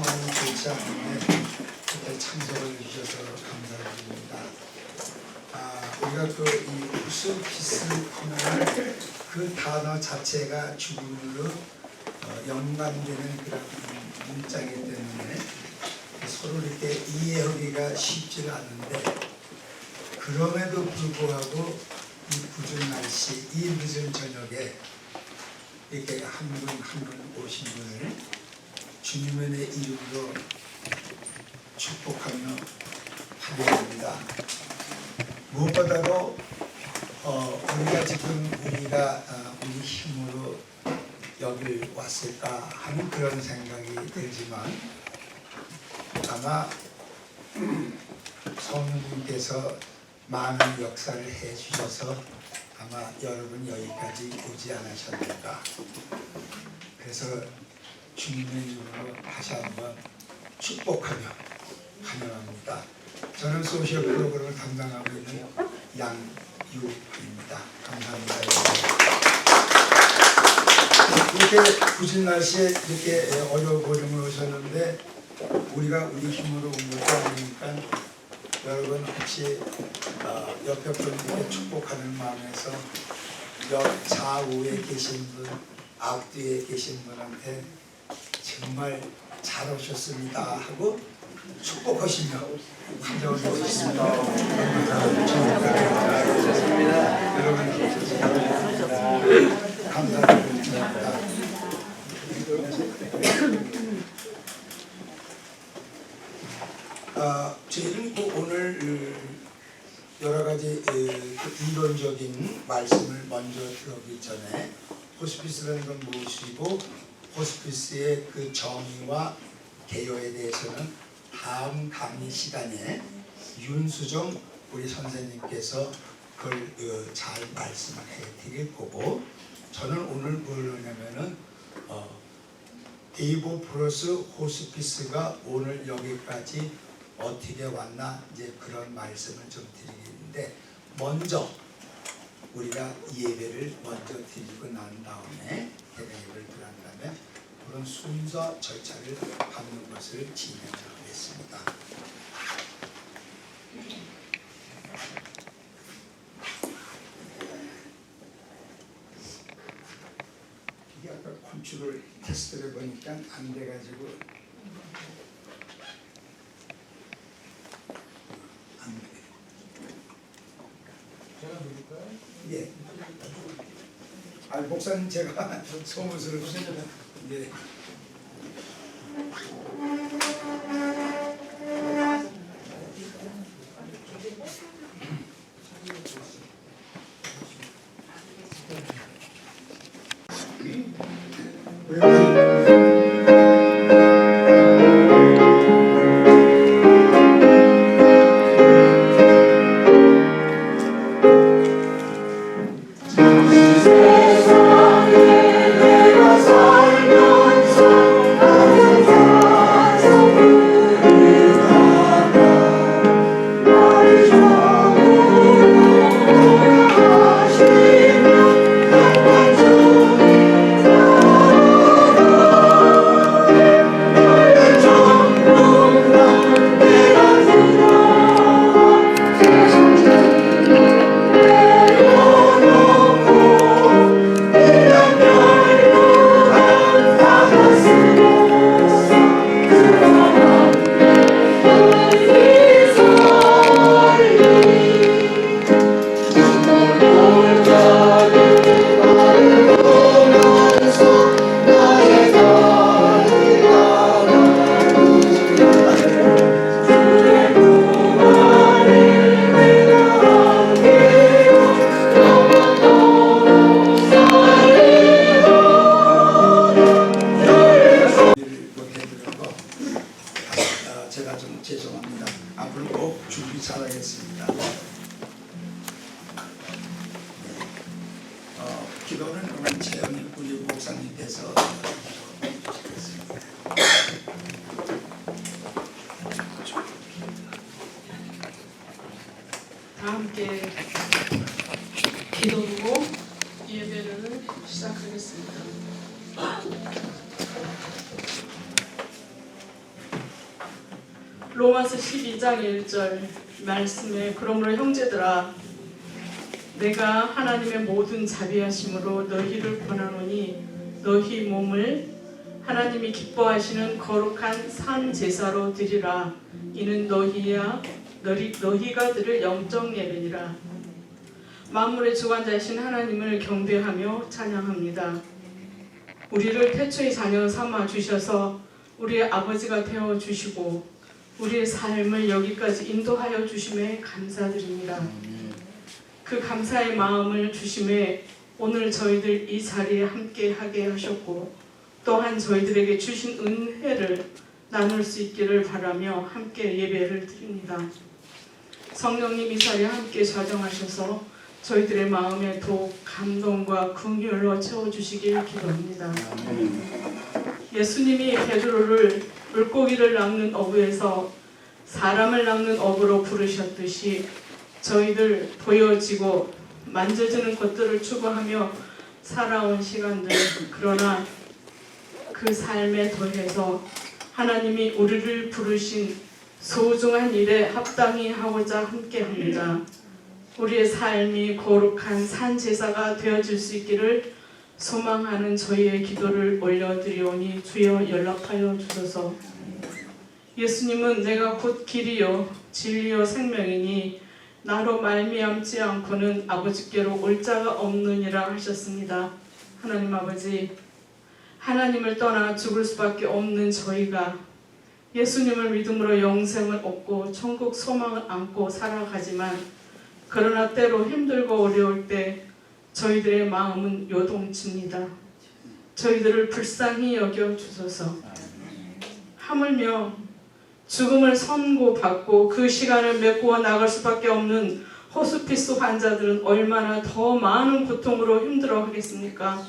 상황이 좋지 않은데 그때 참석을 해주셔서 감사드립니다. 우리가 이 호스피스 하면 그 단어 자체가 죽음으로 연관되는 그런 문자이기 때문에 서로 이렇게 이해하기가 쉽지가 않은데, 그럼에도 불구하고 이 궂은 날씨, 이 늦은 저녁에 이렇게 한 분 한 분 오신 분을 주님의 이름으로 축복하며 환영합니다. 무엇보다도 우리가 지금 우리 힘으로 여길 왔을까 하는 그런 생각이 들지만, 아마 성령님께서 많은 역사를 해주셔서 아마 여러분 여기까지 오지 않으셨는가. 그래서 주님의 이름으로 다시 한번 축복하며 환영합니다. 저는 소셜 프로그램을 담당하고 있는 양유입니다. 감사합니다. 이렇게 굳은 날씨에 이렇게 어려워버리면 오셨는데, 우리가 우리 힘으로 온 것도 아니니까 여러분 혹시 옆에 분에게 축복하는 마음에서 옆 좌우에 계신 분, 앞뒤에 계신 분한테 정말 잘 오셨습니다 하고 축복하시며 환영을 해주십니다. 여러분 감사드립니다. 저희는 오늘 여러 가지 이론적인 말씀을 먼저 들어오기 전에 호스피스라는 건 무엇이고 호스피스의 그 정의와 개요에 대해서는 다음 강의 시간에 윤수정 우리 선생님께서 그걸 잘 말씀해 드릴 거고, 저는 오늘 뭘 하냐면은 데이보 플러스 호스피스가 오늘 여기까지 어떻게 왔나 이제 그런 말씀을 좀 드리는데, 먼저 우리가 예배를 먼저 드리고 난 다음에 예배를 드린 다음에 그런 순서 절차를 밟는 것을 진행하겠습니다. 이게 아까 컴퓨터를 테스트를 해보니까 안 돼가지고 안 돼. 제가 누굴까요? 예. 목사님 제가 소문스러워. 예. 제가 좀 죄송합니다. 앞으로 꼭 준비 잘하겠습니다. 기도는 오늘 최영일 우리 목사님께서 다 함께 기도로 예배를 시작하겠습니다. 로마서 12장 1절 말씀에 그러므로 형제들아 내가 하나님의 모든 자비하심으로 너희를 권하노니 너희 몸을 하나님이 기뻐하시는 거룩한 산 제사로 드리라. 이는 너희가 드릴 영적 예배니라. 만물의 주관자이신 하나님을 경배하며 찬양합니다. 우리를 태초의 자녀 삼아 주셔서 우리의 아버지가 되어 주시고 우리의 삶을 여기까지 인도하여 주심에 감사드립니다. 그 감사의 마음을 주심에 오늘 저희들 이 자리에 함께 하게 하셨고 또한 저희들에게 주신 은혜를 나눌 수 있기를 바라며 함께 예배를 드립니다. 성령님 이 자리에 함께 좌정하셔서 저희들의 마음에 더욱 감동과 긍휼로 채워주시길 기도합니다. 예수님이 베드로를 물고기를 낚는 어부에서 사람을 낚는 어부로 부르셨듯이 저희들 보여지고 만져지는 것들을 추구하며 살아온 시간들, 그러나 그 삶에 더해서 하나님이 우리를 부르신 소중한 일에 합당히 하고자 함께합니다. 우리의 삶이 거룩한 산 제사가 되어질 수 있기를 소망하는 저희의 기도를 올려드리오니 주여 연락하여 주소서. 예수님은 내가 곧 길이요 진리요 생명이니 나로 말미암지 않고는 아버지께로 올 자가 없느니라 하셨습니다. 하나님 아버지, 하나님을 떠나 죽을 수밖에 없는 저희가 예수님을 믿음으로 영생을 얻고 천국 소망을 안고 살아가지만 그러나 때로 힘들고 어려울 때 저희들의 마음은 요동칩니다. 저희들을 불쌍히 여겨 주소서. 하물며 죽음을 선고받고 그 시간을 메꾸어 나갈 수밖에 없는 호스피스 환자들은 얼마나 더 많은 고통으로 힘들어 하겠습니까?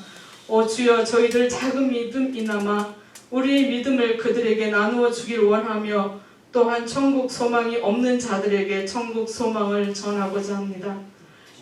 주여 저희들 작은 믿음이나마 우리의 믿음을 그들에게 나누어 주길 원하며 또한 천국 소망이 없는 자들에게 천국 소망을 전하고자 합니다.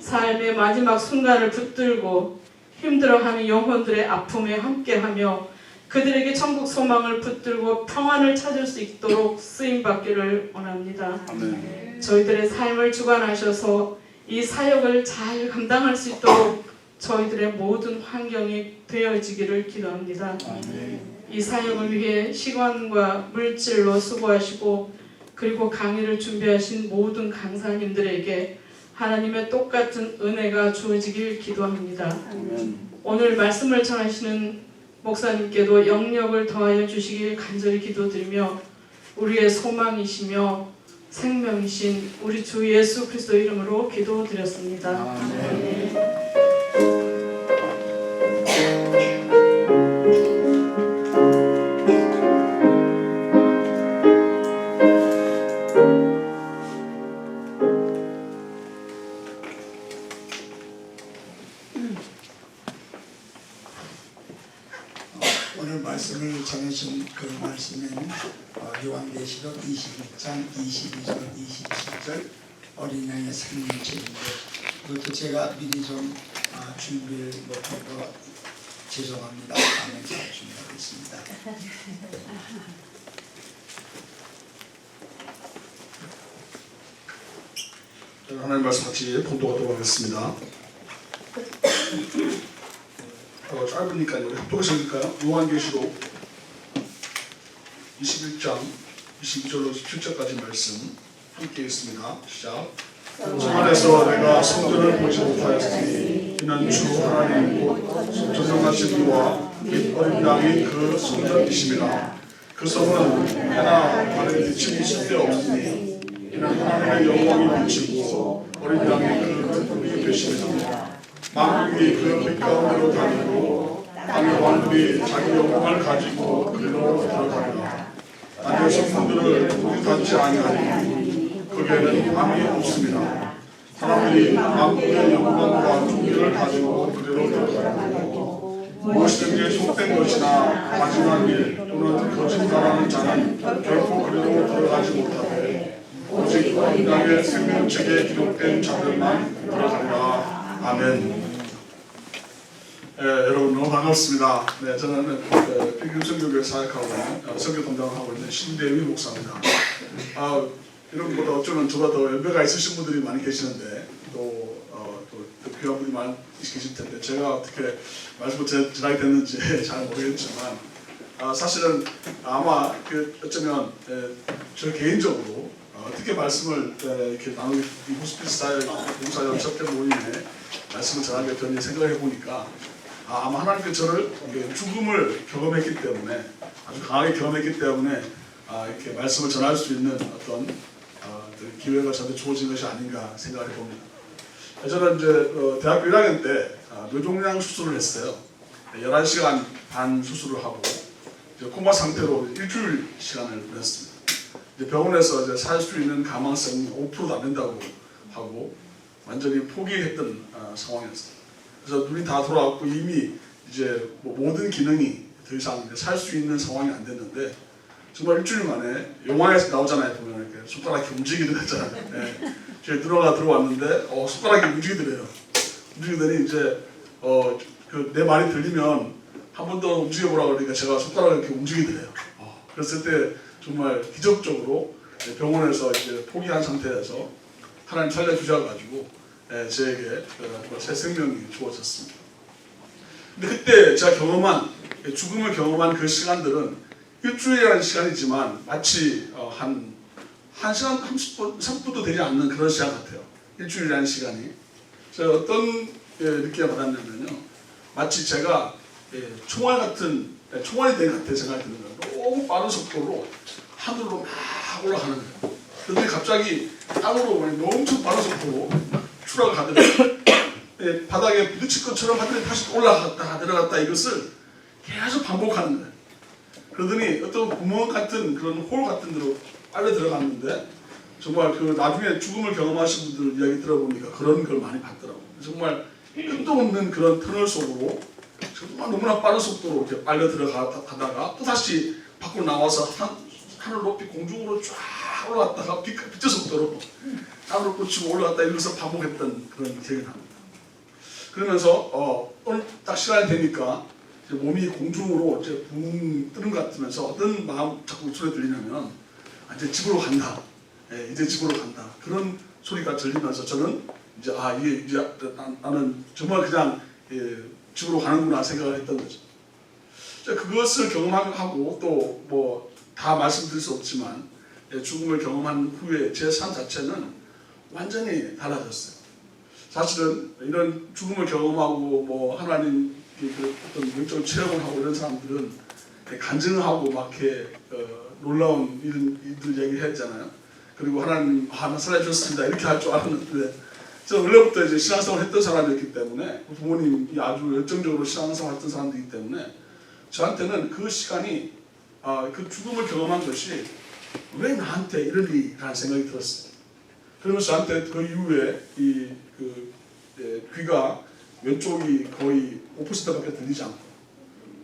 삶의 마지막 순간을 붙들고 힘들어하는 영혼들의 아픔에 함께하며 그들에게 천국 소망을 붙들고 평안을 찾을 수 있도록 쓰임받기를 원합니다. 아멘. 저희들의 삶을 주관하셔서 이 사역을 잘 감당할 수 있도록 저희들의 모든 환경이 되어지기를 기도합니다. 아멘. 이 사역을 위해 시간과 물질로 수고하시고 그리고 강의를 준비하신 모든 강사님들에게 하나님의 똑같은 은혜가 주어지길 기도합니다. 아멘. 오늘 말씀을 전하시는 목사님께도 영력을 더하여 주시길 간절히 기도드리며 우리의 소망이시며 생명이신 우리 주 예수 그리스도 이름으로 기도드렸습니다. 아멘. 오늘 말씀을 전해준 그 말씀은 요한계시록 21장 22절 27절 어린 양의 생명책인데 그것도 제가 미리 좀 준비를 못해서 죄송합니다. 다음에 잘 준비하겠습니다. 하나님 말씀 같이 봉독하도록 하겠습니다. 짧으니까요. 합독하실까요? 요한계시록 21장 22절로 17절까지 말씀 함께 읽습니다. 시작. 주 안에서 내가 성전을 보지 못하였으니 이는 주 하나님 곧 전능하신 이와 및 어린 양이 그 성전이심이라. 그 성은 해나 달의 빛이 쓸데없으니 이는 하나님의 영광이 비치고 어린 양이 그 빛이 되심이라. 만국이 그 빛 가운데로 다니고 땅의 왕들이 자기 영광을 가지고 그리로 들어가리라. 땅의 성문들을 우리 닫지 아니하니 거기에는 밤이 없습니다. 사람들이 만국의 영광과 존귀를 가지고 그리로 들어가리고 무엇이든지 속된 것이나 마지막 일 또는 거짓말하는 자는 결코 그리로 들어가지 못하되 오직 어린 생명책에 기록된 자들만 들어가리라. 아멘. 여러분 너무 반갑습니다. 네, 저는 필금 선교교회 사역하고 있는 선교 담당을 하고 있는 신대위 목사입니다. 이런 것보다 어쩌면 저보다 더 연배가 있으신 분들이 많이 계시는데 또 귀한 분이 많이 계실 텐데 제가 어떻게 말씀을 전하게 됐는지 잘 모르겠지만 사실은 아마 어쩌면 저 개인적으로 어떻게 말씀을 이렇게 나누게 이 호스피스 사역 봉사역 접대 모임에 말씀을 전하게 됐는지 생각해 보니까 아마 하나님께서 저를 죽음을 경험했기 때문에 아주 강하게 경험했기 때문에 이렇게 말씀을 전할 수 있는 어떤 기회가 저한테 주어진 것이 아닌가 생각해 봅니다. 저는 이제 대학교 1학년 때 뇌종양 수술을 했어요. 11시간 반 수술을 하고 코마 상태로 일주일 시간을 보냈습니다. 이제 병원에서 이제 살 수 있는 가망성이 5%도 안 된다고 하고 완전히 포기했던 상황이었어요. 그래서 눈이 다 돌아왔고 이미 이제 모든 기능이 더 이상 살 수 있는 상황이 안 됐는데 정말 일주일 만에 영화에서 나오잖아요. 보면 이렇게 손가락이 움직이더랬잖아요. 네. 제 누나가 들어왔는데 손가락이 움직이더래요. 움직이더니 이제 내 말이 들리면 한 번 더 움직여보라 그러니까 제가 손가락을 이렇게 움직이더래요. 그랬을 때 정말 기적적으로 병원에서 이제 포기한 상태에서 하나님 살려주셔가지고 저에게 새 생명이 주어졌습니다. 근데 그때 제가 경험한 죽음을 경험한 그 시간들은 일주일이라는 시간이지만 마치 한 1시간 30분, 30분도 되지 않는 그런 시간 같아요. 일주일이라는 시간이. 제가 어떤 느낌을 받았냐면요. 마치 제가 총알이 된 같은 생각이 드는 거예요. 너무 빠른 속도로 하늘로 막 올라가는 거예요. 그런데 갑자기 땅으로 엄청 빠른 속도로 추락을 하더라고요. 바닥에 부딪힐 것처럼 하더니 다시 올라갔다 내려갔다 이것을 계속 반복하는 거예요. 그러더니 어떤 구멍 같은 그런 홀 같은 데로 빨려 들어갔는데 정말 나중에 죽음을 경험하신 분들 이야기 들어보니까 그런 걸 많이 봤더라고요. 정말 끝도 없는 그런 터널 속으로 정말 너무나 빠른 속도로 이렇게 빨려 들어가다가 또 다시 밖으로 나와서 하늘 높이 공중으로 쫙 올라갔다가 빛의 속도로 땅으로 꽂히고 올라갔다 이러면서 반복했던 그런 기억이 납니다. 그러면서 오늘 딱 시간이 되니까 몸이 공중으로 이제 붕 뜨는 것 같으면서 어떤 마음 자꾸 소리 들리냐면 이제 집으로 간다. 이제 집으로 간다. 그런 소리가 들리면서 저는 이제 나는 정말 그냥 집으로 가는구나 생각을 했던 거죠. 그것을 경험하고 또 뭐 다 말씀드릴 수 없지만 죽음을 경험한 후에 제 삶 자체는 완전히 달라졌어요. 사실은 이런 죽음을 경험하고 뭐 하나님 어떤 영적 체험을 하고 이런 사람들은 간증하고 막 이렇게 놀라운 일들 얘기했잖아요. 그리고 하나님 살려주셨습니다 이렇게 할 줄 알았는데 저는 원래부터 이제 신앙생활을 했던 사람이었기 때문에 부모님이 아주 열정적으로 신앙생활을 했던 사람들이기 때문에 저한테는 그 시간이 그 죽음을 경험한 것이 왜 나한테 이런 일이라는 생각이 들었어요. 그러면서 저한테 그 이후에 귀가 왼쪽이 거의 5%밖에 들리지 않고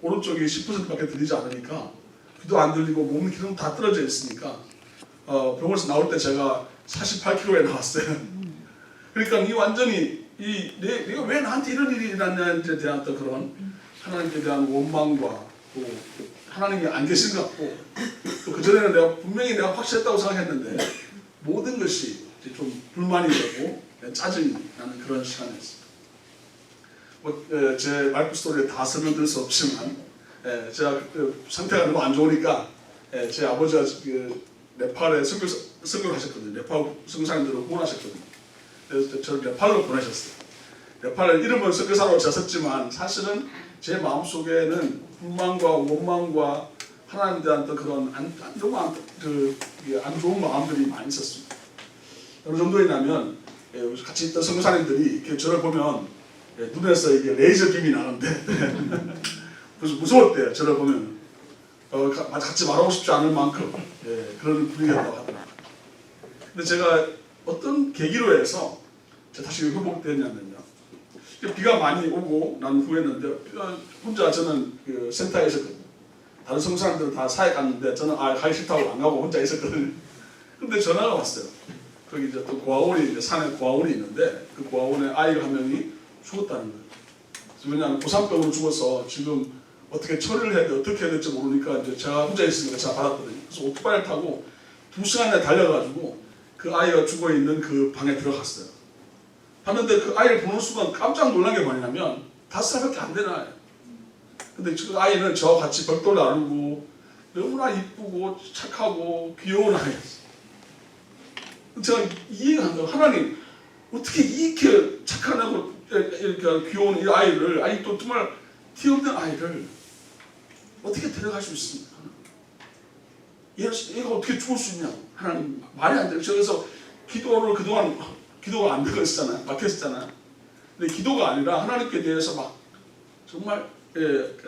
오른쪽이 10%밖에 들리지 않으니까 귀도 안 들리고 몸 기능 다 떨어져 있으니까 병원에서 나올 때 제가 48kg에 나왔어요. 그러니까 이 완전히 내가 왜 나한테 이런 일이 일어났냐에 대한 어떤 그런 하나님께 대한 원망과 또 하나님이 안 계신 것 같고 또 그전에는 분명히 내가 확실했다고 생각했는데 모든 것이 이제 좀 불만이 되고 짜증이 나는 그런 시간이었어요. 제 라이프 스토리에 다 설명드릴 수 없지만 제가 상태가 너무 안 좋으니까 제 아버지가 네팔에 선교를 하셨거든요. 네팔 선교사님들을 후원하셨거든요. 그래서 저를 네팔로 보내셨어요. 네팔은 이름은 선교사로 졌었지만 사실은 제 마음속에는 불만과 원망과 하나님에 대한 그런 너무 안 좋은 마음들이 많이 있었습니다. 어느 정도였냐면 같이 있던 선교사님들이 이렇게 저를 보면 눈에서 이게 레이저 빔이 나는데 그래서 무서웠대요. 저를 보면 같이 말하고 싶지 않을 만큼 그런 분위기였다고 하더라고요. 근데 제가 어떤 계기로 해서 제가 다시 회복됐냐면요. 비가 많이 오고 난 후였는데 혼자 저는 센터에 있었거든요. 다른 선교사님들은 다 사회 갔는데 저는 가기 싫다고 안 가고 혼자 있었거든요. 근데 전화가 왔어요. 거기 이제 또 고아원이 산에 고아원이 있는데 그 고아원에 아이가 한 명이 죽었다는 거예요. 왜냐하면 고산병으로 죽어서 지금 어떻게 처리를 해야 돼, 어떻게 해야 될지 모르니까 이제 제가 혼자 있으니까 제가 받았거든요. 그래서 오토바이를 타고 2시간에 달려가지고 그 아이가 죽어 있는 그 방에 들어갔어요. 봤는데 그 아이를 보는 순간 깜짝 놀란 게 뭐냐면 5살밖에 안 되는 아이. 근데 그 아이는 저와 같이 벽돌 나르고 너무나 이쁘고 착하고 귀여운 아이였어요. 제가 이해가 안 돼요. 하나님 어떻게 이렇게 착하고 이렇게 귀여운 이 아이를, 아니 또 정말 티 없는 아이를 어떻게 데려갈 수 있습니까? 얘가 어떻게 죽을 수 있냐? 하나님 말이 안 돼요. 그래서 기도를 그동안 기도가 안 되고 있었잖아요. 막혔었잖아요. 근데 기도가 아니라 하나님께 대해서 막 정말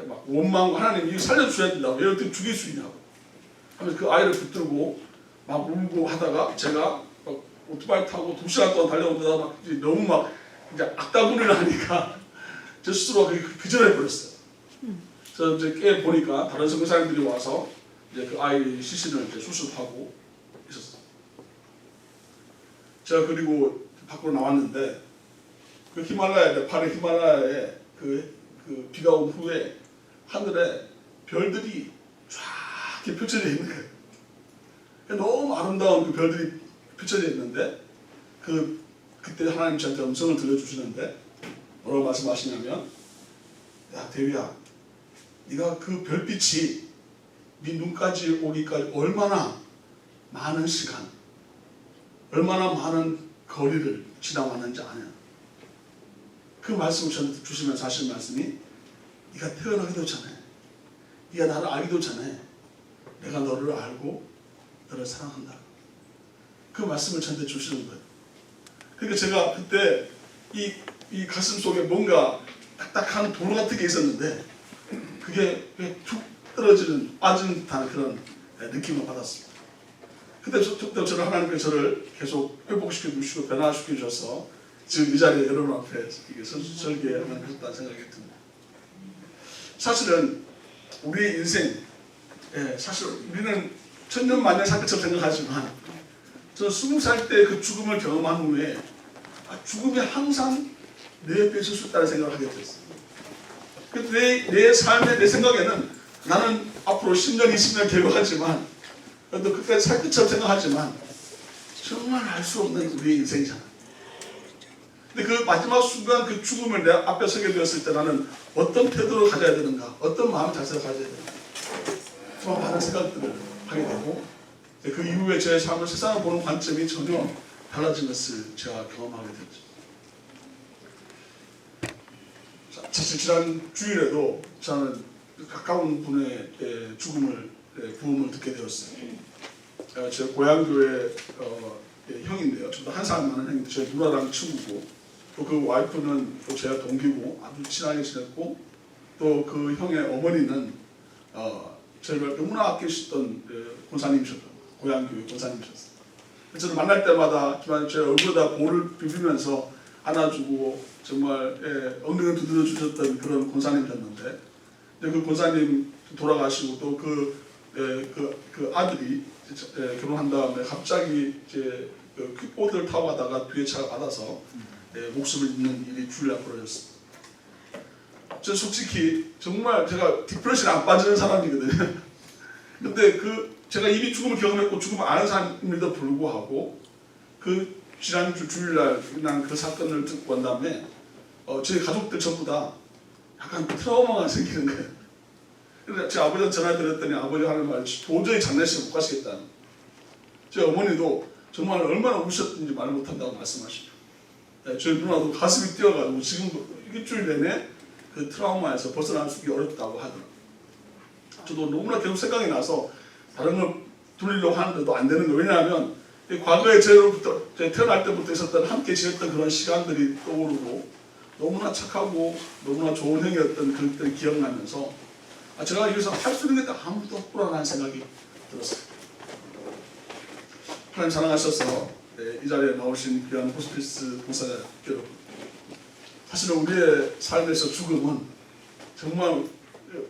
막 원망, 하나님 이거 살려주셔야 된다고, 얘를 어떻게 죽일 수 있냐고 하면서 그 아이를 붙들고 막 울고 하다가 제가 막 오토바이 타고 2시간 동안 달려오다가 막 너무 막 이제 악다구니를 하니까 저 스스로가 기절해 버렸어요. 그래서 이제 깨 보니까 다른 선교사님들이 와서 이제 그 아이 시신을 이제 수습하고 있었어요. 제가 그리고 밖으로 나왔는데 그 히말라야, 네팔의 히말라야에 그 비가 온 후에 하늘에 별들이 쫙 이렇게 펼쳐져 있는 거예요. 너무 아름다운 그 별들이 펼쳐져 있는데 그때 하나님 저한테 음성을 들려주시는데 뭐라고 말씀하시냐면, 야 대위야, 네가 그 별빛이 네 눈까지 오기까지 얼마나 많은 시간, 얼마나 많은 거리를 지나왔는지 아냐. 그 말씀을 저한테 주시면서 하신 말씀이, 네가 태어나기도 전에, 네가 나를 알기도 전에 내가 너를 알고 너를 사랑한다. 그 말씀을 저한테 주시는 거예요. 그러니까 제가 그때 이 가슴 속에 뭔가 딱딱한 돌 같은 게 있었는데 그게 툭 떨어지는, 빠지는 듯한 그런 느낌을 받았습니다. 그때 저는 하나님께서 저를 계속 회복시켜 주시고 변화시켜 주셔서 지금 이 자리에 여러분 앞에 이게 설계하는 그렇다는 생각이 듭니다. 사실은 우리의 인생, 사실 우리는 천년만년 살 것처럼 생각하지만 저는 20살 때 그 죽음을 경험한 후에 죽음이 항상 내 옆에 있을 수 있다는 생각을 하게 됐어요. 내 삶의, 내 생각에는 나는 앞으로 10년, 20년 계획하지만 그래도 그때 살 것처럼 생각하지만 정말 알 수 없는 우리의 인생이잖아. 근데 그 마지막 순간 그 죽음을 내 앞에 서게 되었을 때 나는 어떤 태도를 가져야 되는가, 어떤 마음 자세를 가져야 되는가, 정말 많은 생각들을 하게 되고 그 이후에 제 삶을, 세상을 보는 관점이 전혀 달라진 것을 제가 경험하게 됐죠. 사실 지난 주일에도 저는 가까운 분의 죽음을, 부음을 듣게 되었어요. 제 고향교회 형인데요. 저도 한 살 많은 형인데 제 누나랑 친구고, 또 그 와이프는 또 제가 동기고 아주 친하게 지냈고, 또 그 형의 어머니는 저를 너무나 아끼시던 권사님이셨던, 고향교회 권사님이셨어요. 저를 만날 때마다 제 얼굴에다 볼을 비비면서 안아주고 정말 엉덩이를 두드려 주셨던 그런 권사님이셨는데, 그 권사님 돌아가시고 또 그 아들이 결혼한 다음에 갑자기 이제 그 퀵보드를 타고 가다가 뒤에 차가 받아서 목숨을 잃는 일이 주일날 벌어졌습니다. 저 솔직히 정말 제가 디프레션에 안 빠지는 사람이거든요. 근데 제가 이미 죽음을 경험했고 죽음을 아는 사람임에도 불구하고 그 지난주 주일날 난 그 사건을 듣고 난 다음에 저희 가족들 전부 다 약간 트라우마가 생기는 거예요. 그래서 제 아버지한테 전화드렸더니 아버지 하는 말이 도저히 장례식을 못 가시겠다는. 제 어머니도 정말 얼마나 우셨는지 말 못한다고 말씀하시죠. 저희 누나도 가슴이 뛰어가지고 지금도 일주일 내내 그 트라우마에서 벗어날 수 있기 어렵다고 하더라고요. 저도 너무나 계속 생각이 나서 다른 걸 돌리려고 하는데도 안 되는 거예요. 왜냐하면 과거에 제가 태어날 때부터 있었던 함께 지냈던 그런 시간들이 떠오르고 너무나 착하고 너무나 좋은 형이었던 그런 때를 기억나면서 제가 여기서 할 수 있는 게 아무도 없구나라는 생각이 들었어요. 하나님 사랑하셔서 이 자리에 나오신 귀한 호스피스 봉사 여러분, 사실은 우리의 삶에서 죽음은 정말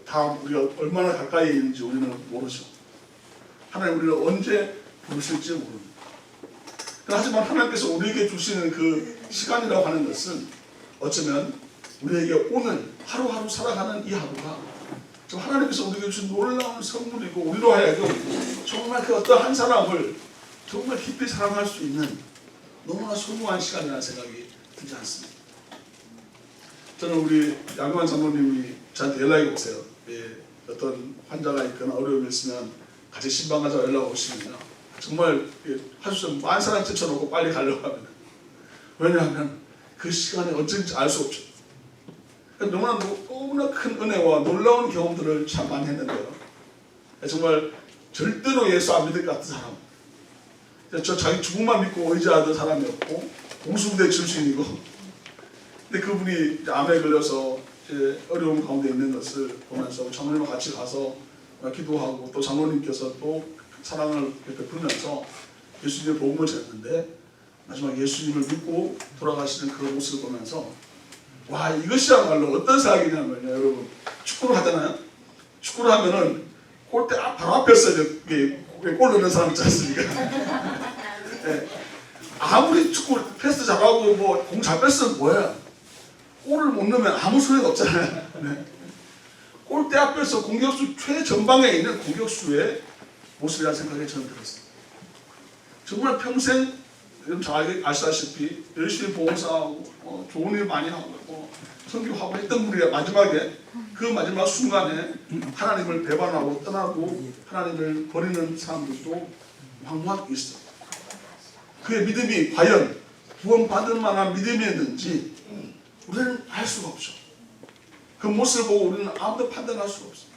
다 우리가 얼마나 가까이 있는지 우리는 모르죠. 하나님 우리를 언제 부르실지 모릅니다. 하지만 하나님께서 우리에게 주시는 그 시간이라고 하는 것은 어쩌면 우리에게 오늘 하루하루 살아가는 이 하루가 좀 하나님께서 우리에게 주신 놀라운 선물이고 우리로 하여금 정말 그 어떤 한 사람을 정말 깊이 사랑할 수 있는 너무나 소중한 시간이라는 생각이 들지 않습니다. 저는 우리 양관 장로님이 저한테 연락이 오세요. 어떤 환자가 있거나 어려움이 있으면 같이 신방가자고 연락 오시면요. 정말 할 수 없는 만 사람 쫓아놓고 빨리 가려고 합니다. 왜냐하면 그 시간이 언제인지 알 수 없죠. 너무나 큰 은혜와 놀라운 경험들을 참 많이 했는데요. 정말 절대로 예수 안 믿을 것 같은 사람. 저 자기 죽음만 믿고 의지하던 사람이었고 공수부대 출신이고, 근데 그분이 암에 걸려서 어려움 가운데 있는 것을 보면서 장로님과 같이 가서 기도하고 또 장로님께서 또 사랑을 베풀면서 예수님의 복음을 전했는데 마지막 예수님을 믿고 돌아가시는 그 모습을 보면서 와, 이것이야말로 어떤 사역이냐면요, 여러분 축구를 하잖아요. 축구를 하면은 골대 바로 앞에서 골 넣는 사람 있지 않습니까? 네. 아무리 축구 패스 잘하고 뭐 공 잘 뺐으면 뭐야? 골을 못 넣으면 아무 소리가 없잖아요. 네. 골대 앞에서 공격수 최전방에 있는 공격수의 모습이라는 생각이 저는 들었어요. 정말 평생 잘 아시다시피 열심히 봉사하고 좋은 일 많이 하고 선교하고 했던 분이 마지막에 그 마지막 순간에 하나님을 배반하고 떠나고 하나님을 버리는 사람들도 왕왕 있어요. 그의 믿음이 과연 구원받을 만한 믿음이었는지 우리는 알 수가 없죠. 그 모습을 보고 우리는 아무도 판단할 수가 없어요.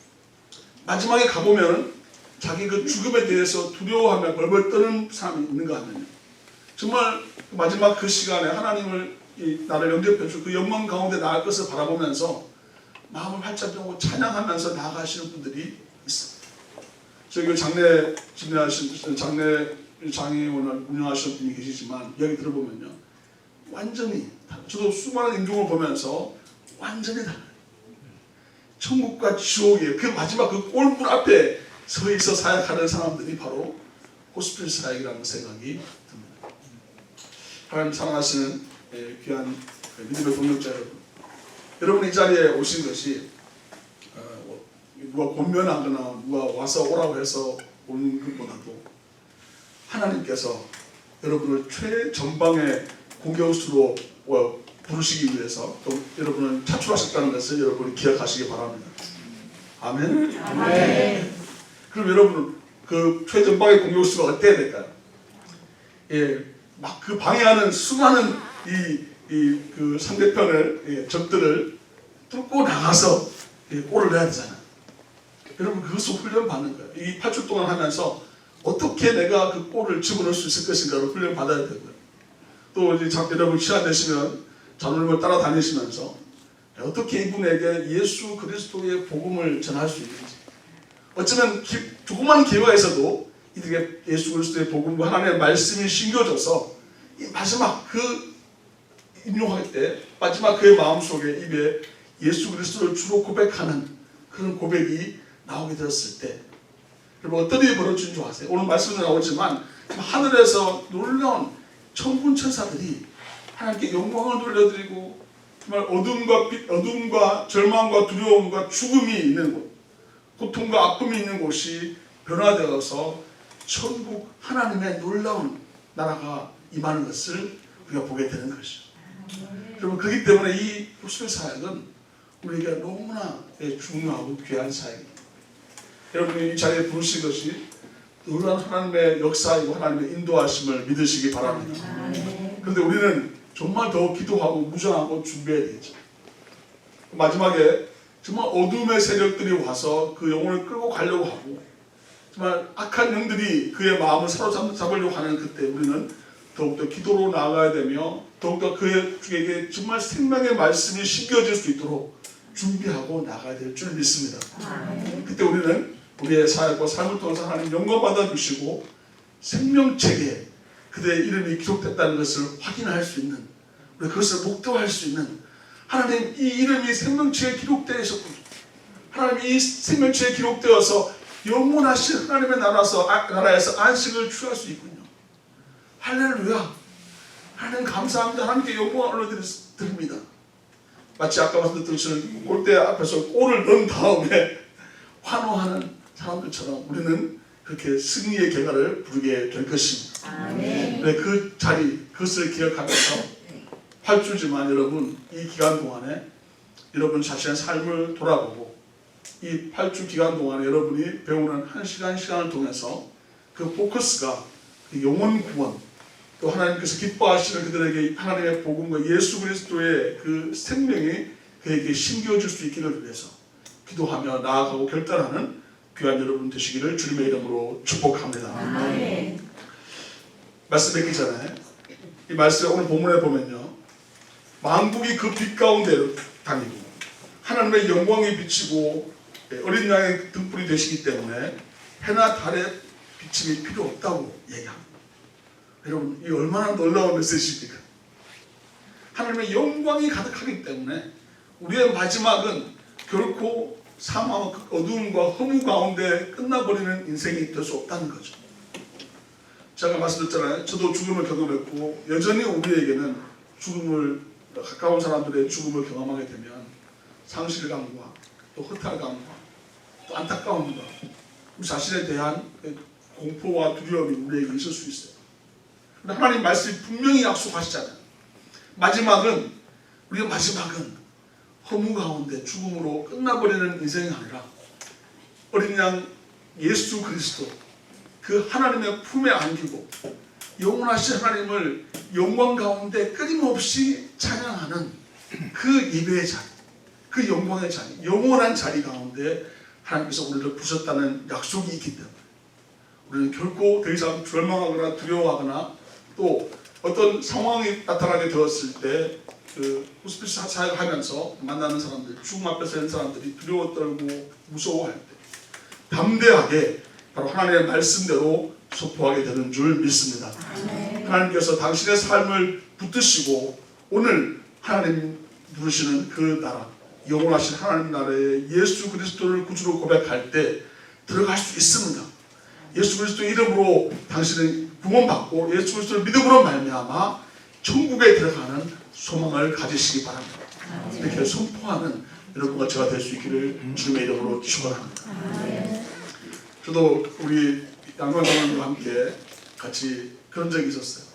마지막에 가보면 자기 그 죽음에 대해서 두려워하며 벌벌 떠는 사람이 있는가 하면요, 정말 마지막 그 시간에 하나님을 나를 영접해주고 그 영광 가운데 나갈 것을 바라보면서 마음을 활짝 열고 찬양하면서 나아가시는 분들이 있습니다. 저희 장애원을 운영하시는 분이 계시지만 이야기 들어보면요, 완전히 저도 수많은 인종을 보면서 완전히 달라요. 천국과 지옥의 그 마지막 그 골문 앞에 서 있어 사역하는 사람들이 바로 호스피스 사역이라는 생각이 듭니다. 하나님 사랑하시는 귀한 믿음의 동역자 여러분, 여러분 이 자리에 오신 것이 누가 권면하거나 누가 와서 오라고 해서 오는 것보다도 하나님께서 여러분을 최전방의 공격수로 부르시기 위해서 또 여러분을 차출하셨다는 것을 여러분이 기억하시기 바랍니다. 아멘. 아멘. 그럼 여러분 그 최전방의 공격수가 어때야 될까요? 막 그 방해하는 수많은 그 상대편을 적들을 뚫고 나가서 골을 넣어야 되잖아요. 여러분 그것을 훈련 받는 거예요. 이 8주 동안 하면서 어떻게 내가 그 골을 집어넣을 수 있을 것인가를 훈련 받아야 되고요. 또 이제 여러분 시간 되시면 장로님을 따라다니시면서 어떻게 이분에게 예수 그리스도의 복음을 전할 수 있는지, 어쩌면 조그만 기회가 있어도 이들에게 예수 그리스도의 복음과 하나님의 말씀이 심겨져서 이 마지막 그 인용할 때 마지막 그의 마음속에 입에 예수 그리스도를 주로 고백하는 그런 고백이 나오게 되었을 때 여러분 어떤 일이 벌어지는 줄 아세요? 오늘 말씀도 나오지만 하늘에서 놀라운 천군 천사들이 하나님께 영광을 돌려드리고 정말 어둠과 절망과 두려움과 죽음이 있는 곳, 고통과 아픔이 있는 곳이 변화되어서 천국 하나님의 놀라운 나라가 임하는 것을 우리가 보게 되는 것이죠. 여러분 그렇기 때문에 이 호스피 사역은 우리에게 너무나 중요하고 귀한 사역입니다. 여러분이 이 자리에 부르신 것이 놀라운 하나님의 역사이고 하나님의 인도하심을 믿으시기 바랍니다. 그런데 우리는 정말 더 기도하고 무장하고 준비해야 되겠죠. 마지막에 정말 어둠의 세력들이 와서 그 영혼을 끌고 가려고 하고 정말 악한 영들이 그의 마음을 사로잡으려고 하는 그때 우리는 더욱더 기도로 나아가야 되며 더욱더 그에게 정말 생명의 말씀이 심겨질 수 있도록 준비하고 나가야 될 줄 믿습니다. 그때 우리는 우리의 사역과 삶을 통해서 하나님 영광 받아주시고 생명책에 그대의 이름이 기록됐다는 것을 확인할 수 있는, 우리 그것을 목도할 수 있는, 하나님 이 이름이 생명책에 기록되어 있었군요. 하나님 이 생명책에 기록되어서 영원하신 하나님의 나라에서 안식을 취할 수 있군요. 할렐루야. 하나님 감사합니다. 하나님께 영광을 올려드립니다. 마치 아까 말씀드렸던 골대 앞에서 골을 넣은 다음에 환호하는 사람들처럼 우리는 그렇게 승리의 결과를 부르게 될 것입니다. 아멘. 네, 그 자리, 그것을 기억하면서 8주지만 여러분 이 기간 동안에 여러분 자신의 삶을 돌아보고 이 8주 기간 동안에 여러분이 배우는 한 시간을 통해서 그 포커스가 그 영혼 구원, 또 하나님께서 기뻐하시는 그들에게 하나님의 복음과 예수 그리스도의 그 생명이 그에게 심겨질 수 있기를 위해서 기도하며 나아가고 결단하는 귀한 여러분 되시기를 주님의 이름으로 축복합니다. 아멘. 말씀 뵙기 전에 이 말씀 오늘 본문에 보면요, 만국이 그 빛 가운데 다니고 하나님의 영광이 비치고 어린 양의 등불이 되시기 때문에 해나 달의 비침이 필요 없다고 얘기합니다. 여러분, 이 얼마나 놀라운 메시지입니까? 하나님의 영광이 가득하기 때문에 우리의 마지막은 결코 사망, 어두움과 허무 가운데 끝나버리는 인생이 될 수 없다는 거죠. 제가 말씀드렸잖아요. 저도 죽음을 경험했고 여전히 우리에게는 죽음을, 가까운 사람들의 죽음을 경험하게 되면 상실감과 또 허탈감과 또 안타까움과 우리 자신에 대한 공포와 두려움이 우리에게 있을 수 있어요. 그런데 하나님 말씀이 분명히 약속하시잖아요. 우리의 마지막은 허무 가운데 죽음으로 끝나버리는 인생이 아니라 어린 양 예수 그리스도 그 하나님의 품에 안기고 영원하신 하나님을 영광 가운데 끊임없이 찬양하는 그 예배의 자리, 그 영광의 자리, 영원한 자리 가운데 하나님께서 우리를 부르셨다는 약속이 있기 때문에 우리는 결코 더 이상 절망하거나 두려워하거나 또 어떤 상황이 나타나게 되었을 때 그 호스피스 사역하면서 만나는 사람들, 죽음 앞에 서는 사람들이 두려워 떨고 무서워할 때 담대하게 바로 하나님의 말씀대로 선포하게 되는 줄 믿습니다. 하나님께서 당신의 삶을 붙드시고 오늘 하나님 부르시는 그 나라, 영원하신 하나님 나라에 예수 그리스도를 구주로 고백할 때 들어갈 수 있습니다. 예수 그리스도 이름으로 당신은 구원받고 예수 그리스도를 믿음으로 말미암아 천국에 들어가는 소망을 가지시기 바랍니다. 이렇게 선포하는 여러분과 제가 될 수 있기를 주님의 이름으로 축원합니다. 저도 우리 양관 장로님과 함께 같이 그런 적이 있었어요.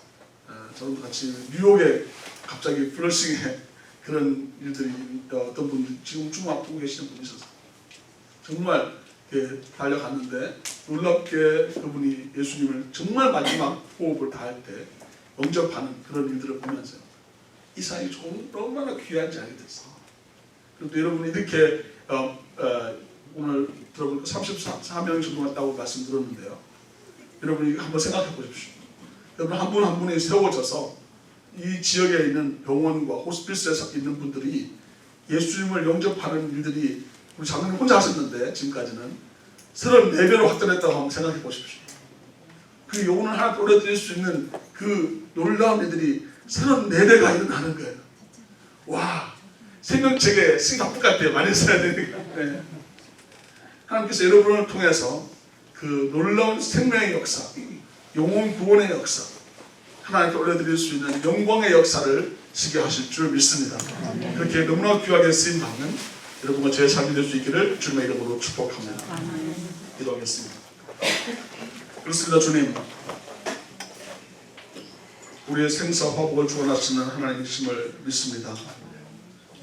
저도 같이 뉴욕에 갑자기 플러싱에 그런 일들이 어떤 분들 지금 좀 아프고 계시는 분이 있었어요. 정말 달려갔는데 놀랍게 그분이 예수님을 정말 마지막 호흡을 다할 때 영접하는 그런 일들을 보면서 이 사람이 얼마나 귀한지 알게 됐어요. 그리고 여러분이 이렇게 오늘 들어보니까 34명이 전도했다고 말씀드렸는데요. 여러분이 한번 생각해 보십시오. 여러분 한 분 한 분이 세워져서 이 지역에 있는 병원과 호스피스에 있는 분들이 예수님을 영접하는 일들이 우리 장로님 혼자 하셨는데 지금까지는 34배로 확전했다고 한번 생각해 보십시오. 그 영혼을 하나 올려드릴 수 있는 그 놀라운 일들이 34배가 일어나는 거예요. 와, 생명책에 생각보다 같아요. 많이 써야 되니까. 네. 하나님께서 여러분을 통해서 그 놀라운 생명의 역사, 영혼 구원의 역사, 하나님께 올려드릴 수 있는 영광의 역사를 시게 하실 줄 믿습니다. 그렇게 너무나 귀하게 쓰임 받는 여러분과 제 삶이 될 수 있기를 주님의 이름으로 축복합니다. 기도하겠습니다. 그렇습니다. 주님, 우리의 생사 화복을 주관하시는 하나님이심을 믿습니다.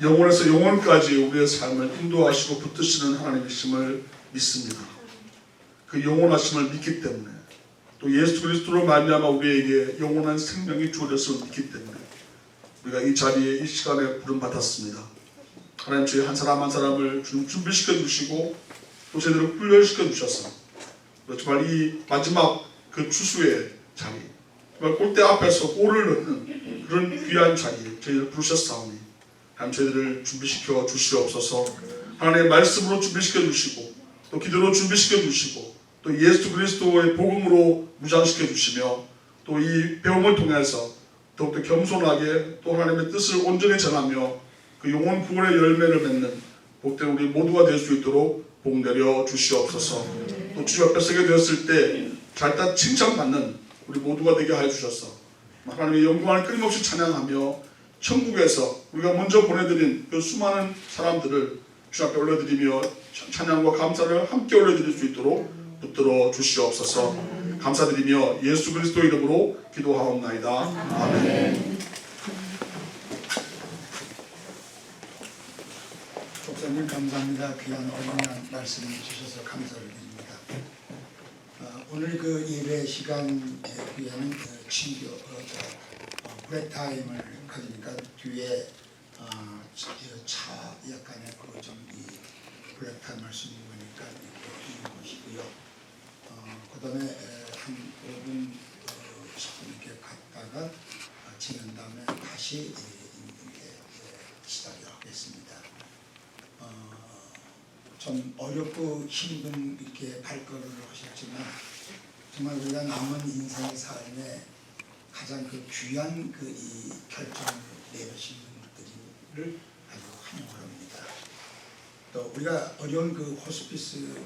영원에서 영원까지 우리의 삶을 인도하시고 붙드시는 하나님이심을 믿습니다. 그 영원하심을 믿기 때문에 또 예수 그리스도로 말미암아 우리에게 영원한 생명이 주어졌음을 믿기 때문에 우리가 이 자리에 이 시간에 부름받았습니다. 하나님, 저희 한 사람 한 사람을 준비시켜 주시고 또 제대로 훈련시켜 주셔서 정말 이 마지막 그 추수의 자리, 정말 골대 앞에서 골을 넣는 그런 귀한 자리에 저희를 부르셨사오니 하나님, 저희들을 준비시켜 주시옵소서. 하나님의 말씀으로 준비시켜 주시고 또 기도로 준비시켜 주시고 또 예수 그리스도의 복음으로 무장시켜 주시며 또 이 배움을 통해서 더욱더 겸손하게 또 하나님의 뜻을 온전히 전하며 그 영혼 구원의 열매를 맺는 복된 우리 모두가 될 수 있도록 복 내려 주시옵소서. 또 주 옆에 서게 되었을 때 잘다 칭찬받는 우리 모두가 되게 하여 주셔서 하나님의 영광을 끊임없이 찬양하며 천국에서 우리가 먼저 보내드린 그 수많은 사람들을 주 앞에 올려드리며 찬양과 감사를 함께 올려드릴 수 있도록 붙들어 주시옵소서. 감사드리며 예수 그리스도 이름으로 기도하옵나이다. 아멘. 목사님 감사합니다. 귀한 어린이날 말씀을 주셔서 감사를 드립니다. 오늘 그 예배 시간 뒤에는 친교 브레이크 타임을 가지니까 뒤에 차 약간의 그좀이 브레이크 타임 할 수 있는 거니까 이거 보시고요. 그다음에 한 5분 이렇게 갔다가 지난 다음에 다시 이렇게 시작하겠습니다. 좀 어렵고 힘든 이렇게 발걸음을 하셨지만 정말 우리가 남은 인생의 삶에 가장 그 귀한 그 이 결정을 내리신 분들을 아주 환영합니다. 또 우리가 어려운 그 호스피스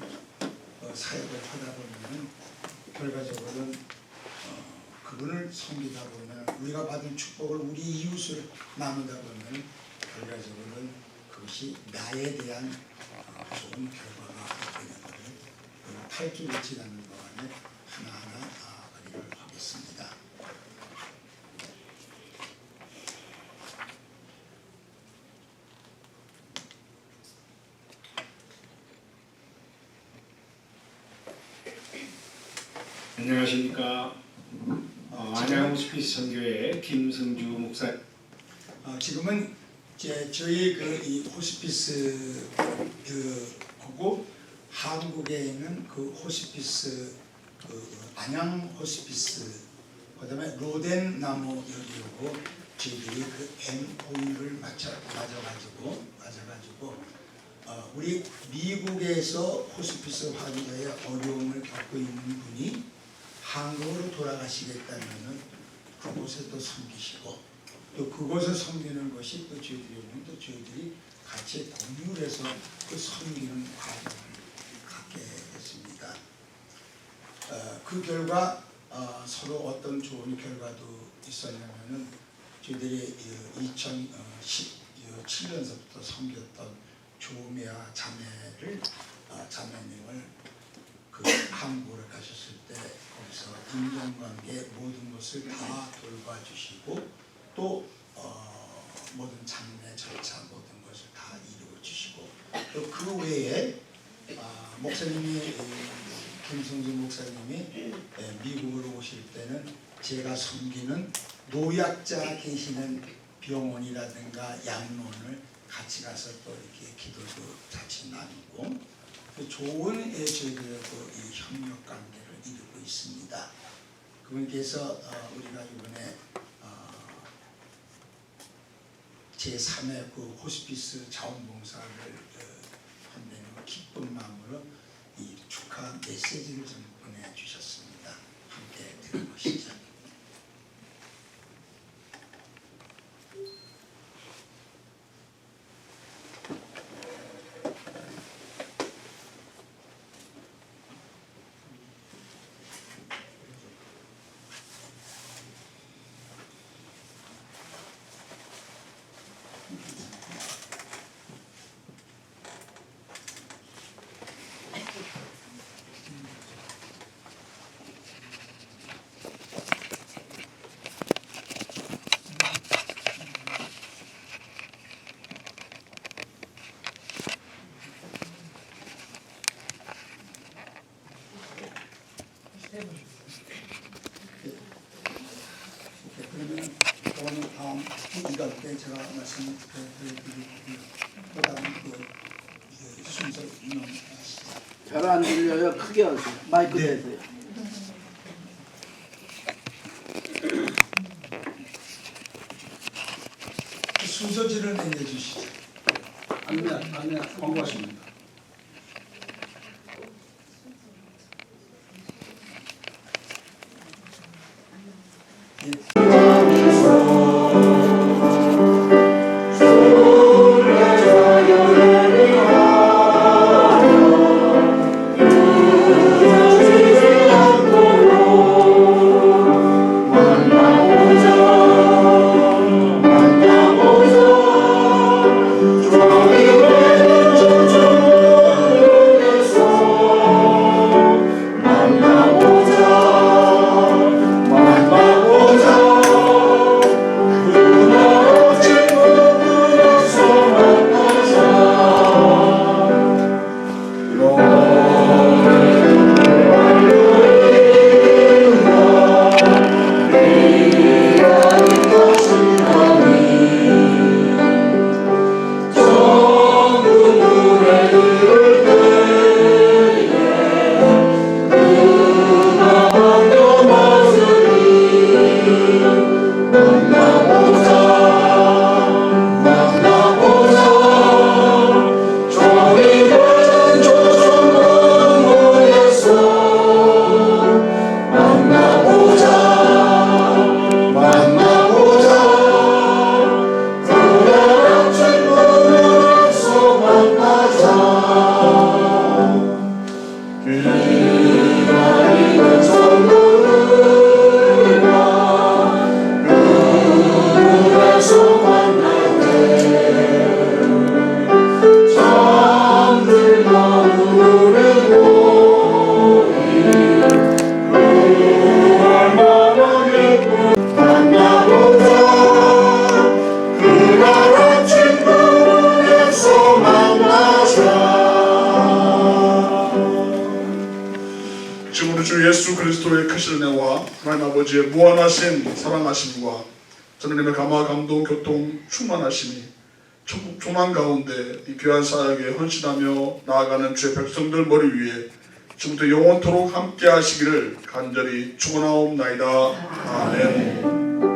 사역을 하다 보면 결과적으로는 그분을 섬기다 보면 우리가 받은 축복을 우리 이웃을 나누다 보면 결과적으로는 그것이 나에 대한 좋은 결과가 되는 것을 8주를 지나는 동안에 하나하나 발휘를 하겠습니다. 안녕하십니까. 안양 호스피스 선교회 김승주 목사. 지금은 이제 저희 그 이 호스피스 하고 한국에 있는 그 호스피스 안양 호스피스 그다음에 로덴나무 여기하고 저희들이 그 MOU를 맞아가지고 우리 미국에서 호스피스 환자의 어려움을 겪고 있는 분이 한국으로 돌아가시겠다면은 그곳에 또 섬기시고 또 그곳을 섬기는 것이 또 저희들이 같이 공유를 해서 그 섬기는 과정을 갖게 됐습니다. 그 결과 서로 어떤 좋은 결과도 있었냐면은 저희들이 2017년서부터 섬겼던 조미아 자매님을 그 한국으로 가셨을 때 거기서 인간관계 모든 것을 다 돌봐주시고 또 모든 장례 절차 모든 것을 다 이루어 주시고 또 그 외에 목사님이 김성주 목사님이 미국으로 오실 때는 제가 섬기는 노약자 계시는 병원이라든가 양로원을 같이 가서 또 이렇게 기도도 같이 나누고 좋은 저희들하고 이 협력 관계를 이루고 있습니다. 그분께서 우리가 이번에 제3회 그 호스피스 자원봉사를 한다는 기쁜 마음으로 이 축하 메시지를 좀 보내주셨습니다. 함께 들어보시죠. 그러면 오늘 다음 이갈 때 제가 말씀드리고요. 그다음 그 순서 인용하시죠. 잘 안 들려요. 크게 하세요. 마이크 네. 대세요. 순서지를 내려주시죠. 안내 광고하십니다. 만나보자 그리스도의 크신 은혜와 하나님 아버지의 무한하신 사랑하심과 하나님의 감화 감동 교통 충만하심이 천국 조망 가운데 이 귀한 사역에 헌신하며 나아가는 주의 백성들 머리 위에 지금부터 영원토록 함께 하시기를 간절히 축원하옵나이다. 아멘.